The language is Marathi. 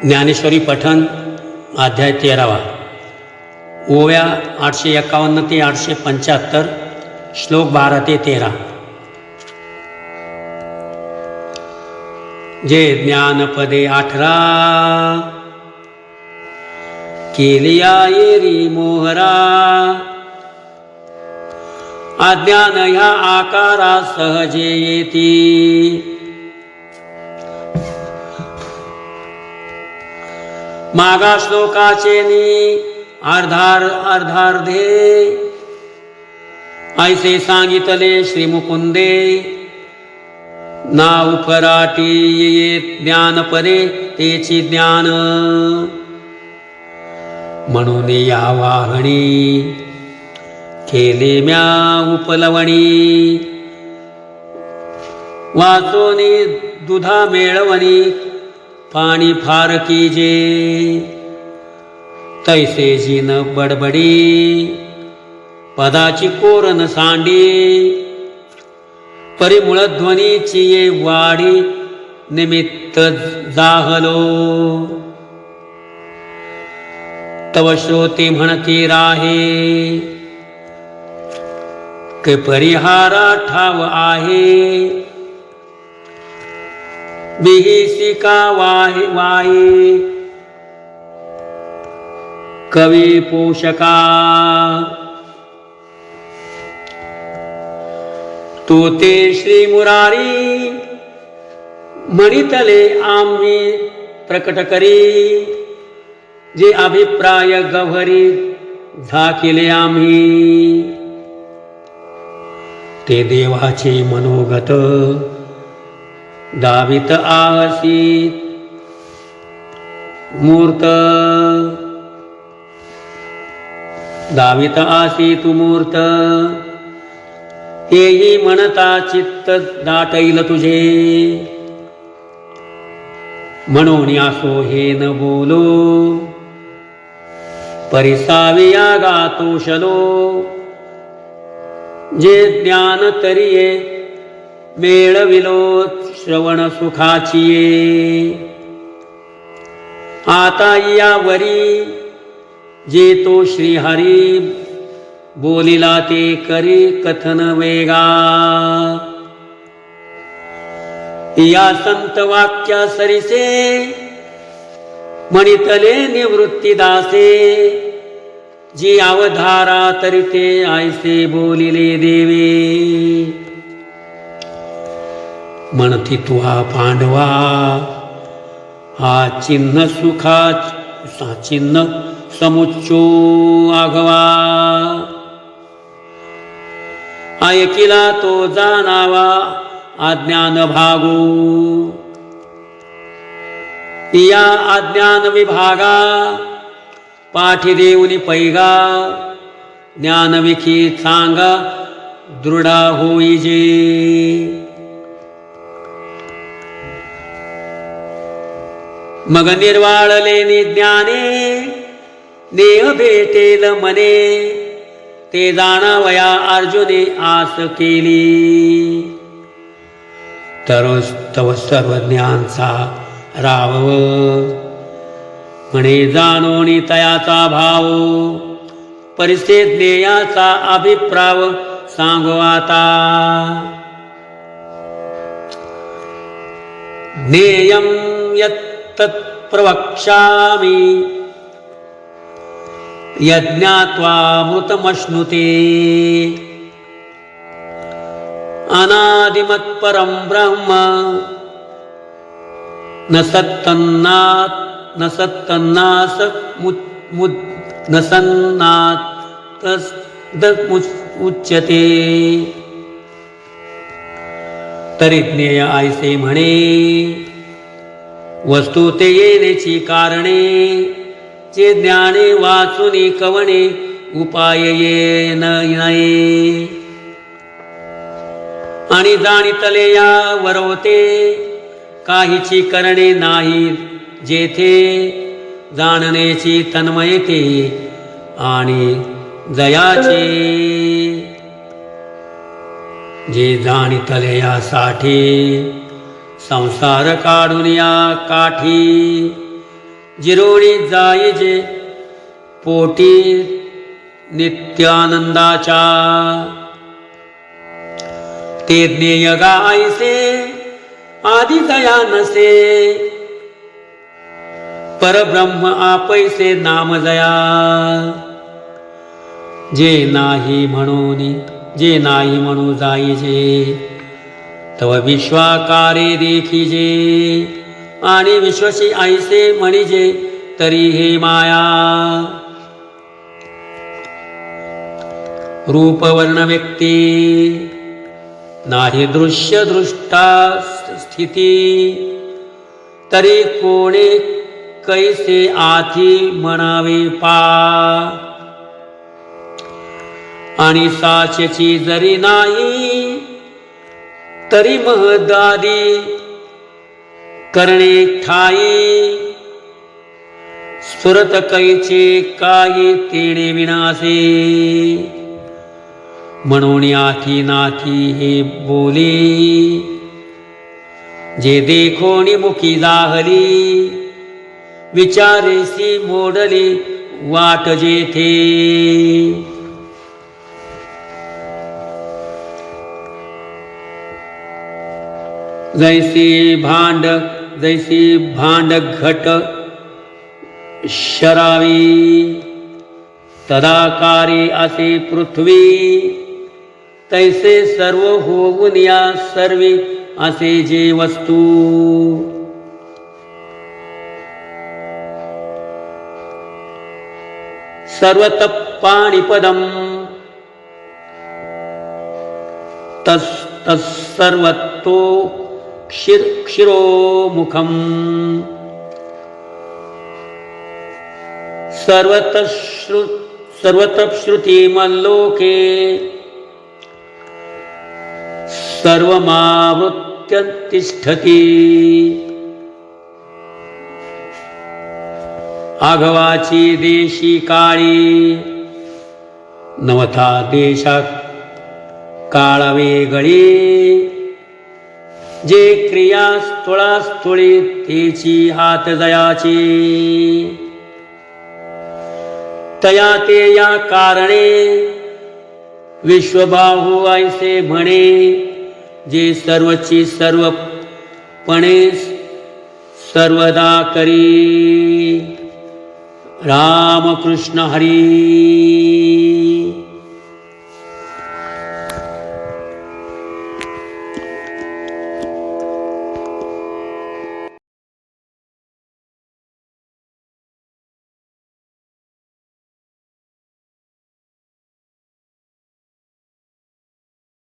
ज्ञानेश्वरी पठण अध्याय 13वा ओव्या 851 ते 875 श्लोक 12 ते 13। जे ज्ञानपदे 18 केलिया येरी मोहरा अज्ञान ह्या आकारा सहजे येती। मागा श्लोकाचे अर्धार्धे ऐसे सांगितले श्री मुकुंदे। ना उपराटी ये ज्ञानपदे तेची ज्ञान म्हणून या वाहणी केले म्या उपलवणी। वाचोनी दुधा मेळवणी पाणी फार कीजे। तैसे जिन बडबडी पदाची कोरन सांडी। परिमूळ ध्वनीची ये वाडी निमित्त जाहलो। तव श्रोते म्हणती राहे के परिहारा ठाव आहे। बिहिसिका वाहे वाहे कवी पोषका। तो ते श्री मुरारी म्हणितले आम्ही प्रकट करी। जे अभिप्राय गव्हरी झाकिले आम्ही। ते देवाचे मनोगत दावित आसी मूर्त। दावित आसी तू मूर्त हेही म्हणता चित्त दाटैल तुझे। म्हणून असो हे न बोलो परिसाविया गातोशलो। जे ज्ञान तरिये मेळविलो श्रवण सुखाचिये। आता यावरी जे तो श्रीहरी बोलिला ते करी कथन वेगा। या संत वाक्या सरिसे म्हणितले निवृत्ती दासे। जी अवधारा तरिते ऐसे बोलिले देवे। म्हणती तुहा पांडवा हा चिन्ह सुखा चिन्ह समुच्चो आघवा। ऐकिला तो जाणावा अज्ञान भागू। या अज्ञान विभागा पाठी देऊनी पैगा। ज्ञान विखी सांगा दृढा होईजे। मग निर्वाळले ज्ञाने देह भेटेल मने। ते जाणावया अर्जुने आस केली। तर तव सर्व ज्ञानचा राव म्हणे जाणोनी तयाचा भाव। परिस्थित ज्ञेयाचा अभिप्राव सांगो आता। ज्ञेयं यत्तत् प्रवक्ष्यामि यज्ञात्वा मृतमश्नुते। अनादिमत् परं ब्रह्म न सत्तन्नात् न सत्तन्नास न सन्नात् उच्यते। तरी ज्ञेय ऐसे म्हणे वस्तू ते येण्याची कारणे। जे ज्ञाने वाचुनी कवणे उपाय ये नये। आणि जाणितले या वरवते काहीची करणे नाही जेथे। जाणण्याची तन्मयते आणि जयाचे। जे जाणितले यासाठी संसार काढून या काठी जिरोळी जाईजे पोटी नित्यानंदाच्या ते ज्ञेय गायसे आदि दया नसे परब्रह्म आपैसे नाम जया जे नाही म्हणू जाईजे तव विश्वाकारे देखिजे आणि विश्वशी ऐसे म्हणिजे तरी हे माया रूप वर्ण व्यक्ती नाही दृश्य दृष्टा स्थिती तरी कोणे कैसे आधी म्हणावे पा आणि साचेची जरी नाही तरी महदादी करणे ठाई स्फुरत कैचे काही तेणे विनासे म्हणून आठी नाथी हे बोले जे देखोनी मुखी जाहली विचारेसी मोडली वाट जेथे जैसी भांड घट शरावी तदाकारी असे पृथ्वी तैसे सर्व होऊन या सर्वी असे जे वस्तू सर्वतपाणिपदम तत्सर्वतो क्षिरोमुखम सर्वतश्रुतिमल्लोके सर्वमावृत्य तिष्ठति आघवाची देशी काळी नवथा देशा काळ वेगळी जे क्रिया स्थूळास्थूळी तेची हात जयाची तया ते या कारणे विश्वबाहू ऐसे म्हणे जे सर्वची सर्वपणे सर्वदा करी रामकृष्ण हरी।